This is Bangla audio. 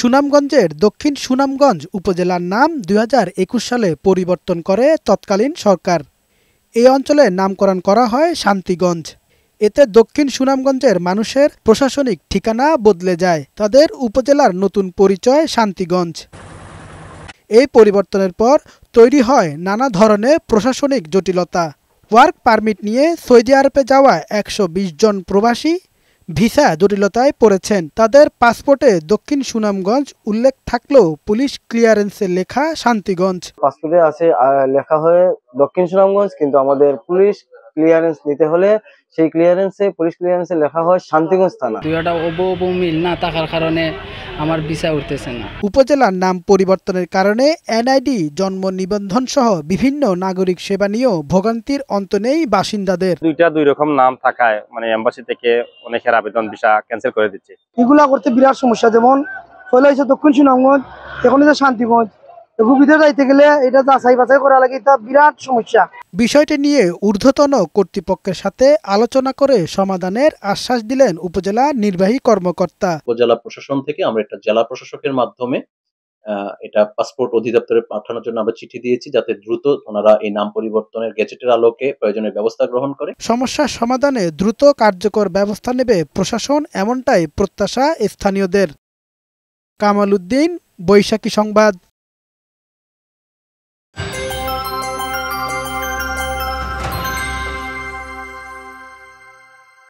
সুনামগঞ্জের দক্ষিণ সুনামগঞ্জ উপজেলার নাম ২০২১ সালে পরিবর্তন করে তৎকালীন সরকার। এই অঞ্চলের নামকরণ করা হয় শান্তিগঞ্জ। এতে দক্ষিণ সুনামগঞ্জের মানুষের প্রশাসনিক ঠিকানা বদলে যায়। তাদের উপজেলার নতুন পরিচয় শান্তিগঞ্জ। এই পরিবর্তনের পর তৈরি হয় নানা ধরনের প্রশাসনিক জটিলতা। ওয়ার্ক পারমিট নিয়ে সৌদি আরবে যাওয়া ১২০ জন প্রবাসী ভিসা জটিলতায় পড়েছেন। তাদের পাসপোর্টে দক্ষিণ সুনামগঞ্জ উল্লেখ থাকলেও পুলিশ ক্লিয়ারেন্সে লেখা শান্তিগঞ্জ। পাসপোর্টে আছে লেখা হয়ে দক্ষিণ সুনামগঞ্জ, কিন্তু আমাদের পুলিশ ক্লিয়ারেন্স নিতে হলে সেই পুলিশ ক্লিয়ারেন্সে লেখা হয় শান্তিগঞ্জ থানা। দুইটা মিল না থাকার কারণে আমার ভিসা উঠতেছে না। উপজেলার নাম পরিবর্তনের কারণে এনআইডি, জন্ম নিবন্ধন সহ বিভিন্ন নাগরিক সেবা নিয়েও ভোগান্তির অন্ত নেই বাসিন্দাদের। দুই রকম নাম থাকায় এম্বাসি থেকে অনেকের আবেদন ভিসা ক্যান্সেল করে দিচ্ছে। এগুলা করতে বিরাট সমস্যা। যেমন পয়লা হয়েছে দক্ষিণ সুনামগঞ্জ, এখন হচ্ছে শান্তিগঞ্জ। ভিতরে যাইতে গেলে এটা যাচাই বাছাই করা লাগে, এটা বিরাট সমস্যা। বিষয়টি নিয়ে ঊর্ধ্বতন কর্তৃপক্ষের সাথে আলোচনা করে সমাধানের আশ্বাস দিলেন উপজেলা নির্বাহী কর্মকর্তা। উপজেলা প্রশাসন থেকে আমরা একটা জেলা প্রশাসকের মাধ্যমে এটা পাসপোর্ট অধিদপ্তরে পাঠানোর জন্য আমরা চিঠি দিয়েছি, যাতে দ্রুত ওনারা এই নাম পরিবর্তনের গেজেটের আলোকে প্রয়োজনীয় ব্যবস্থা গ্রহণ করে। সমস্যার সমাধানে দ্রুত কার্যকর ব্যবস্থা নেবে প্রশাসন, এমনটাই প্রত্যাশা স্থানীয়দের। কামাল উদ্দিন, বৈশাখী সংবাদ।